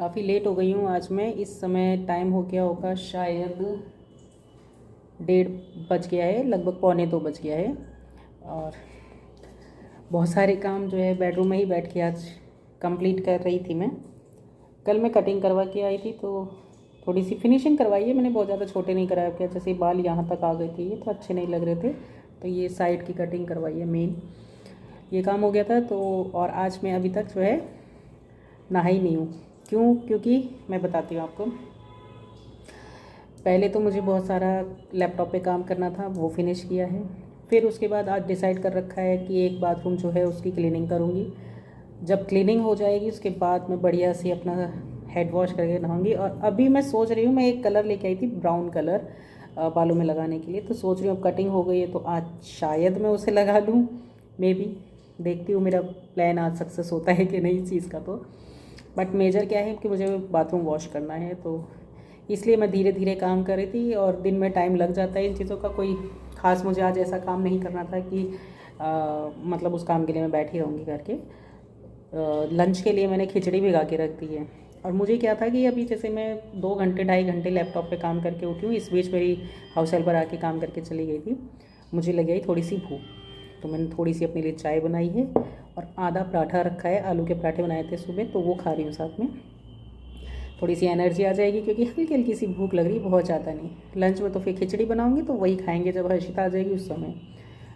काफ़ी लेट हो गई हूँ आज मैं। इस समय टाइम हो गया होगा शायद 1:30 बज गया है, लगभग 1:45 बज गया है। और बहुत सारे काम जो है बेडरूम में ही बैठ के आज कंप्लीट कर रही थी मैं। कल मैं कटिंग करवा के आई थी तो थोड़ी सी फिनिशिंग करवाई है मैंने, बहुत ज़्यादा छोटे नहीं कराया क्या, जैसे बाल यहाँ तक आ गए थे ये तो अच्छे नहीं लग रहे थे, तो ये साइड की कटिंग करवाई है मेन। ये काम हो गया था तो। और आज मैं अभी तक जो है नहाई नहीं हूँ। क्यों? क्योंकि मैं बताती हूँ आपको। पहले तो मुझे बहुत सारा लैपटॉप पे काम करना था, वो फिनिश किया है। फिर उसके बाद आज डिसाइड कर रखा है कि एक बाथरूम जो है उसकी क्लीनिंग करूँगी। जब क्लीनिंग हो जाएगी उसके बाद मैं बढ़िया से अपना हेड वॉश करके नहाऊंगी। और अभी मैं सोच रही हूँ, मैं एक कलर लेके आई थी ब्राउन कलर बालों में लगाने के लिए, तो सोच रही हूँ अब कटिंग हो गई है तो आज शायद मैं उसे लगा लूँ। मे बी देखती हूँ मेरा प्लान आज सक्सेस होता है कि नहीं इस चीज़ का। तो बट मेजर क्या है कि मुझे बाथरूम वॉश करना है, तो इसलिए मैं धीरे धीरे काम कर रही थी। और दिन में टाइम लग जाता है इन चीज़ों का, कोई ख़ास मुझे आज ऐसा काम नहीं करना था कि मतलब उस काम के लिए मैं बैठी रहूँगी करके। लंच के लिए मैंने खिचड़ी भिगा के रख दी है। और मुझे क्या था कि अभी जैसे मैं 2 घंटे 2.5 घंटे लैपटॉप पे काम करके उठी हूँ, इस बीच मेरी हाउस हेल्पर आके काम करके चली गई थी। मुझे लगी आई थोड़ी सी भूख, तो मैंने थोड़ी सी अपने लिए चाय बनाई है और आधा पराठा रखा है, आलू के पराठे बनाए थे सुबह, तो वो खा रही हूँ साथ में। थोड़ी सी एनर्जी आ जाएगी क्योंकि हल्की हल्की सी भूख लग रही, बहुत ज़्यादा नहीं। लंच में तो फिर खिचड़ी बनाऊँगी तो वही खाएँगे जब हर्षिता आ जाएगी उस समय।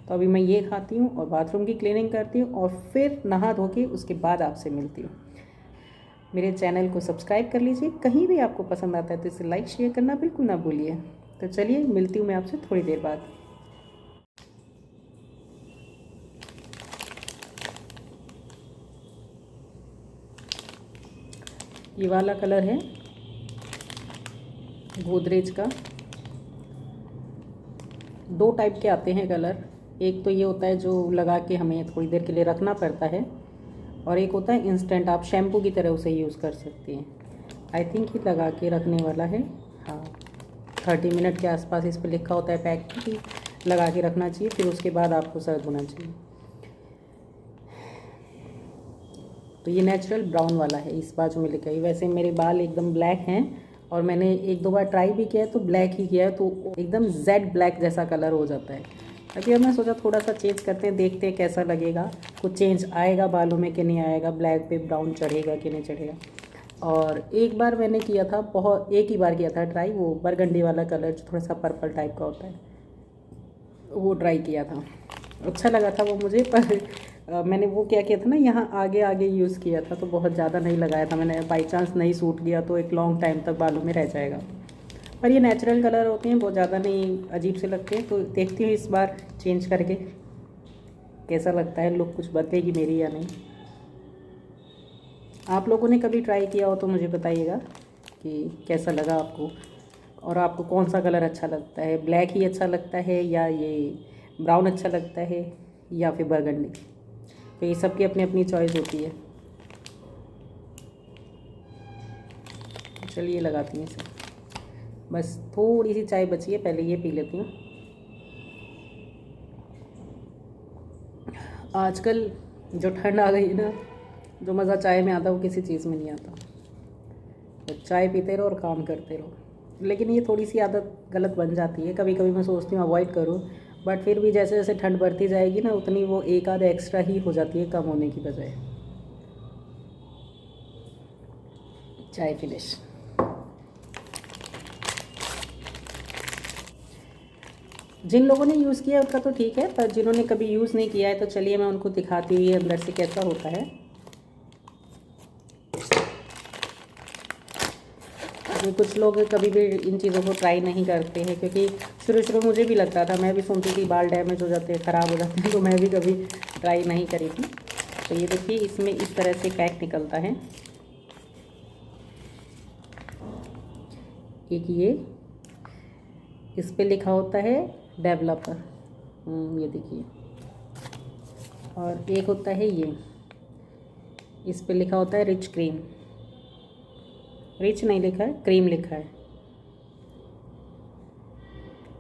तो अभी मैं ये खाती हूँ और बाथरूम की क्लीनिंग करती हूँ और फिर नहा धो के उसके बाद आपसे मिलती हूँ। मेरे चैनल को सब्सक्राइब कर लीजिए, कहीं भी आपको पसंद आता है तो इसे लाइक शेयर करना बिल्कुल ना भूलिए। तो चलिए मिलती हूँ मैं आपसे थोड़ी देर बाद। ये वाला कलर है गोदरेज का। 2 टाइप के आते हैं कलर, एक तो ये होता है जो लगा के हमें थोड़ी देर के लिए रखना पड़ता है, और एक होता है इंस्टेंट, आप शैम्पू की तरह उसे यूज़ कर सकते हैं। आई थिंक ये लगा के रखने वाला है, हाँ 30 मिनट के आसपास इस पर लिखा होता है पैक कि लगा के रखना चाहिए, फिर उसके बाद आपको सर्व होना चाहिए। तो ये नेचुरल ब्राउन वाला है, इस बाजू में लिखा है। वैसे मेरे बाल एकदम ब्लैक हैं और मैंने 1-2 बार ट्राई भी किया है तो ब्लैक ही किया है, तो एकदम जेड ब्लैक जैसा कलर हो जाता है। अभी अब मैं सोचा थोड़ा सा चेंज करते हैं, देखते हैं कैसा लगेगा, कुछ चेंज आएगा बालों में कि नहीं आएगा, ब्लैक पे ब्राउन चढ़ेगा कि नहीं चढ़ेगा। और एक बार मैंने किया था, एक ही बार किया था ट्राई, वो बरगंडी वाला कलर जो थोड़ा सा पर्पल टाइप का होता है, वो ट्राई किया था, अच्छा लगा था वो मुझे। पर मैंने वो क्या किया था ना, यहाँ आगे आगे यूज़ किया था तो बहुत ज़्यादा नहीं लगाया था मैंने, बाई चांस नहीं सूट गया तो एक लॉन्ग टाइम तक बालों में रह जाएगा। पर ये नेचुरल कलर होते हैं, बहुत ज़्यादा नहीं अजीब से लगते हैं, तो देखती हूँ इस बार चेंज करके कैसा लगता है, लुक कुछ बदलेगी मेरी या नहीं। आप लोगों ने कभी ट्राई किया हो तो मुझे बताइएगा कि कैसा लगा आपको, और आपको कौन सा कलर अच्छा लगता है, ब्लैक ही अच्छा लगता है या ये ब्राउन अच्छा लगता है या फिर बरगंडी। तो ये सबकी अपनी अपनी चॉइस होती है। चलिए लगाती हूँ इसे, बस थोड़ी सी चाय बची है, पहले ये पी लेती हूँ। आजकल जो ठंड आ गई है ना, जो मज़ा चाय में आता है वो किसी चीज़ में नहीं आता। तो चाय पीते रहो और काम करते रहो, लेकिन ये थोड़ी सी आदत गलत बन जाती है, कभी कभी मैं सोचती हूँ अवॉइड करूँ, बट फिर भी जैसे जैसे ठंड बढ़ती जाएगी ना उतनी वो एक आध एक्स्ट्रा ही हो जाती है, कम होने की बजाय। चाय फिनिश। जिन लोगों ने यूज़ किया है उनका तो ठीक है, पर जिन्होंने कभी यूज़ नहीं किया है तो चलिए मैं उनको दिखाती हूँ ये अंदर से कैसा होता है। ये कुछ लोग कभी भी इन चीज़ों को ट्राई नहीं करते हैं, क्योंकि शुरू शुरू मुझे भी लगता था, मैं भी सुनती थी बाल डैमेज हो जाते हैं, ख़राब हो जाते हैं, तो मैं भी कभी ट्राई नहीं करी थी। तो ये देखिए इसमें इस तरह से पैक निकलता है। एक ये इस पे लिखा होता है डेवलपर, ये देखिए, और एक होता है ये, इस पे लिखा होता है रिच क्रीम, रिच नहीं लिखा है, क्रीम लिखा है।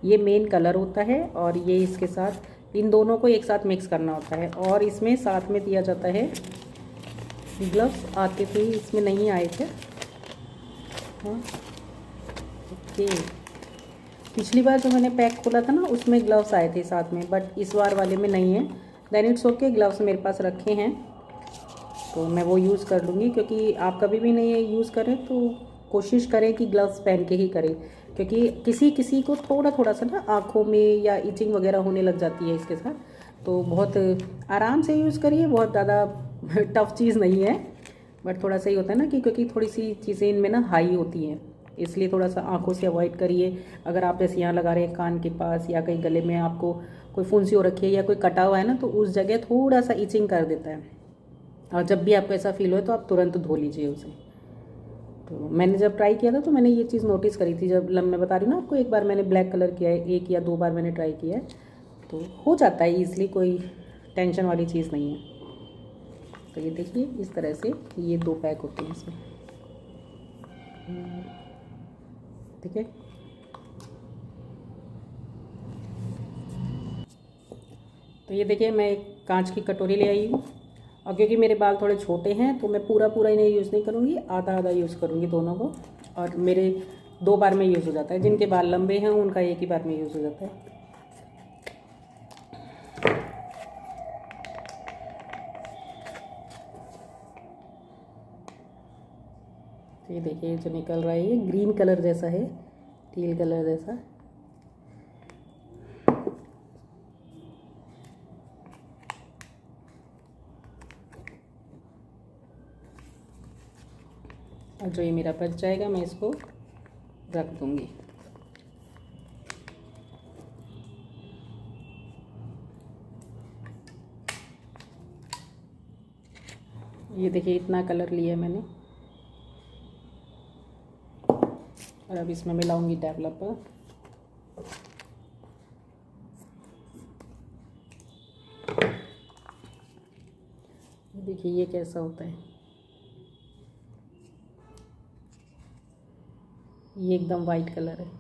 ये मेन कलर होता है और ये इसके साथ इन दोनों को एक साथ मिक्स करना होता है। और इसमें साथ में दिया जाता है ग्लव्स, आते थे इसमें नहीं आए थे, हाँ ओके। पिछली बार जो मैंने पैक खोला था ना उसमें ग्लव्स आए थे साथ में, बट इस बार वाले में नहीं है। देन इट्स ओके, ग्लव्स मेरे पास रखे हैं तो मैं वो यूज़ कर लूँगी, क्योंकि आप कभी भी नहीं यूज़ करें तो कोशिश करें कि ग्लव्स पहन के ही करें, क्योंकि किसी किसी को थोड़ा थोड़ा सा ना आँखों में या इचिंग वगैरह होने लग जाती है इसके साथ। तो बहुत आराम से यूज़ करिए, बहुत ज़्यादा टफ चीज़ नहीं है, बट थोड़ा सा ही होता है ना कि क्योंकि थोड़ी सी चीज़ें इनमें ना हाई होती हैं, इसलिए थोड़ा सा आँखों से अवॉइड करिए। अगर आप जैसे यहाँ लगा रहे हैं कान के पास या कहीं गले में आपको कोई फुंसी हो रखी है या कोई कटा हुआ है ना, तो उस जगह थोड़ा सा इचिंग कर देता है, और जब भी आपको ऐसा फील हो तो आप तुरंत धो लीजिए उसे। तो मैंने जब ट्राई किया था तो मैंने ये चीज़ नोटिस करी थी, जब मैं बता रही हूँ ना आपको, एक बार मैंने ब्लैक कलर किया है, 1 या 2 बार मैंने ट्राई किया है, तो हो जाता है ईज़िली, कोई टेंशन वाली चीज़ नहीं है। तो ये देखिए इस तरह से ये 2 पैक होते हैं इसमें, ठीक है। तो ये देखिए मैं एक कांच की कटोरी ले आई हूँ, और क्योंकि मेरे बाल थोड़े छोटे हैं तो मैं पूरा पूरा इन्हें यूज़ नहीं करूँगी, आधा आधा यूज़ करूँगी दोनों को, और मेरे 2 बार में यूज़ हो जाता है। जिनके बाल लंबे हैं उनका एक ही बार में यूज़ हो जाता है। तो ये देखिए जो निकल रहा है ये ग्रीन कलर जैसा है, टील कलर जैसा। और जो ये मेरा बच जाएगा मैं इसको रख दूँगी। ये देखिए इतना कलर लिया मैंने, और अब इसमें मिलाऊंगी डेवलपर। देखिए ये कैसा होता है, ये एकदम वाइट कलर है।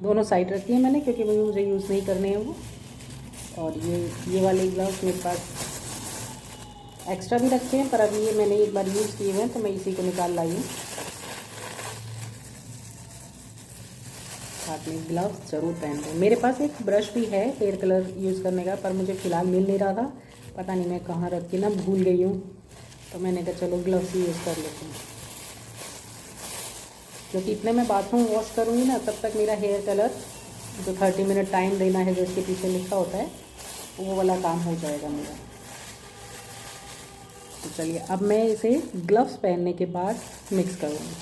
दोनों साइड रखी है मैंने, क्योंकि मुझे यूज़ नहीं करने हैं वो। और ये वाले ग्लव्स मेरे पास एक्स्ट्रा भी रखे हैं, पर अभी ये मैंने एक बार यूज़ किए हैं तो मैं इसी को निकाल लाई हूँ। हाथ में ग्लव्स ज़रूर पहन लें। मेरे पास एक ब्रश भी है हेयर कलर यूज़ करने का, पर मुझे फ़िलहाल मिल नहीं रहा था, पता नहीं मैं कहाँ रख के ना भूल गई हूँ, तो मैंने कहा चलो ग्लव्स ही यूज़ कर लेते हैं। क्योंकि इतने मैं बाथरूम वॉश करूँगी ना, तब तक मेरा हेयर कलर जो 30 मिनट टाइम देना है जो इसके पीछे लिखा होता है, वो वाला काम हो जाएगा मेरा। तो चलिए अब मैं इसे ग्लव्स पहनने के बाद मिक्स करूँगी।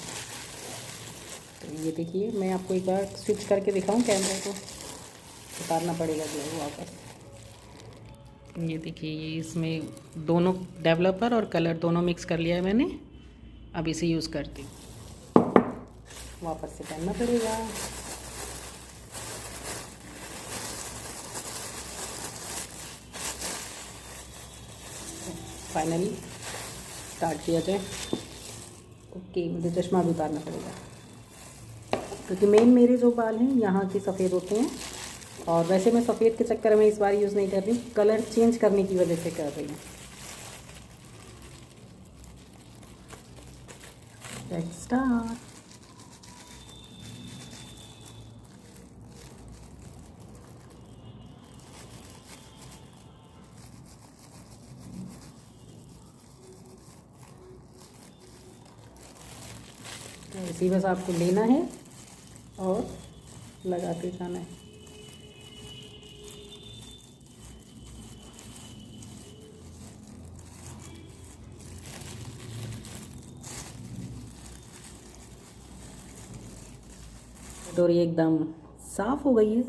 तो ये देखिए मैं आपको एक बार स्विच करके दिखाऊं, कैमरे को उतारना पड़ेगा ग्लव वापस। ये देखिए ये इसमें दोनों डेवलपर और कलर दोनों मिक्स कर लिया है मैंने। अब इसे यूज़ करती हूँ, वापस से पहनना पड़ेगा। फाइनली स्टार्ट किया जाए। ओके, मुझे चश्मा भी उतारना पड़ेगा, क्योंकि मेन मेरे जो बाल हैं यहाँ के सफ़ेद होते हैं, और वैसे मैं सफ़ेद के चक्कर में इस बार यूज़ नहीं कर रही, कलर चेंज करने की वजह से कर रही हूँ। Let's start. तो इसी बस आपको लेना है और लगाते जाना है। कटोरी एकदम साफ़ हो गई है,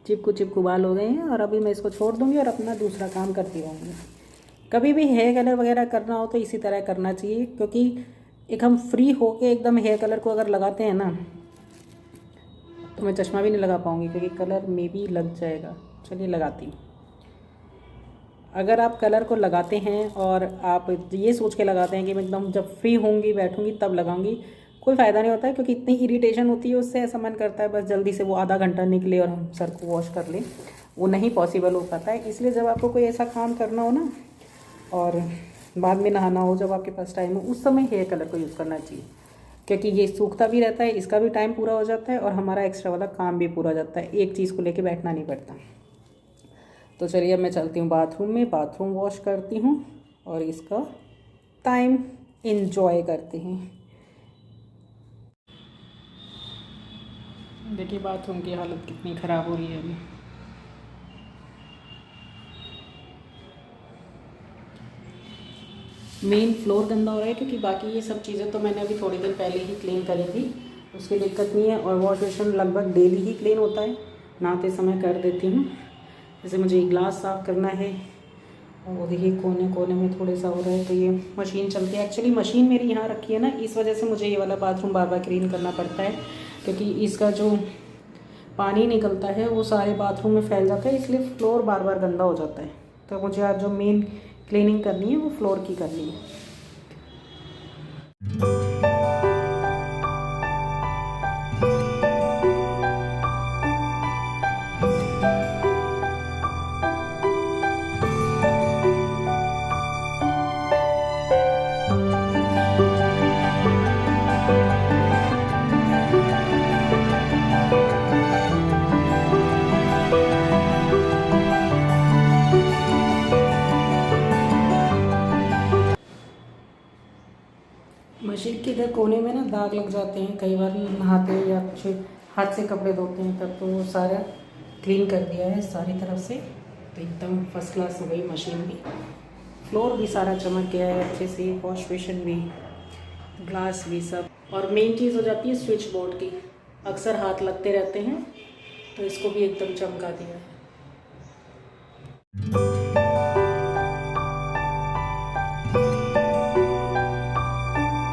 चिपकू चिपकू बाल हो गए हैं, और अभी मैं इसको छोड़ दूँगी और अपना दूसरा काम करती रहूँगी। कभी भी हेयर कलर वगैरह करना हो तो इसी तरह करना चाहिए, क्योंकि एक हम फ्री होके एकदम हेयर कलर को अगर लगाते हैं ना, तो मैं चश्मा भी नहीं लगा पाऊँगी, क्योंकि कलर में भी लग जाएगा। चलिए लगाती हूँ। अगर आप कलर को लगाते हैं और आप ये सोच के लगाते हैं कि मैं एकदम जब फ्री होंगी बैठूँगी तब लगाऊँगी, कोई फ़ायदा नहीं होता है, क्योंकि इतनी इरिटेशन होती है उससे, ऐसा मन करता है बस जल्दी से वो आधा घंटा निकले और हम सर को वॉश कर लें। वो नहीं पॉसिबल हो पाता है। इसलिए जब आपको कोई ऐसा काम करना हो ना और बाद में नहाना हो, जब आपके पास टाइम हो, उस समय हेयर कलर को यूज़ करना चाहिए, क्योंकि ये सूखता भी रहता है, इसका भी टाइम पूरा हो जाता है और हमारा एक्स्ट्रा वाला काम भी पूरा हो जाता है। एक चीज़ को लेके बैठना नहीं पड़ता। तो चलिए अब मैं चलती हूँ बाथरूम में, बाथरूम वॉश करती हूँ और इसका टाइम इन्जॉय करते हैं। देखिए बाथरूम की हालत कितनी ख़राब हो रही है अभी। मेन फ्लोर गंदा हो रहा है, क्योंकि बाकी ये सब चीज़ें तो मैंने अभी थोड़ी देर पहले ही क्लीन करी थी, उसकी दिक्कत नहीं है। और वॉश बेसिन लगभग डेली ही क्लीन होता है, नहाते समय कर देती हूँ। जैसे मुझे ग्लास साफ़ करना है और देखिए कोने कोने में थोड़े सा हो रहा है, तो ये मशीन चलती है। एक्चुअली मशीन मेरी यहाँ रखी है ना, इस वजह से मुझे ये वाला बाथरूम बार बार क्लीन करना पड़ता है, क्योंकि इसका जो पानी निकलता है वो सारे बाथरूम में फैल जाता है, इसलिए फ्लोर बार बार गंदा हो जाता है। तो मुझे आज जो मेन क्लीनिंग करनी है वो फ्लोर की करनी है। मशीन के इधर कोने में ना दाग लग जाते हैं, कई बार नहाते हैं या कुछ हाथ से कपड़े धोते हैं तब, तो वो सारा क्लीन कर दिया है सारी तरफ से, तो एकदम फर्स्ट क्लास हो गई मशीन भी। फ्लोर भी सारा चमक गया है अच्छे से, वॉश बेसिन भी, ग्लास भी, सब। और मेन चीज़ हो जाती है स्विच बोर्ड की, अक्सर हाथ लगते रहते हैं, तो इसको भी एकदम चमका दिया है।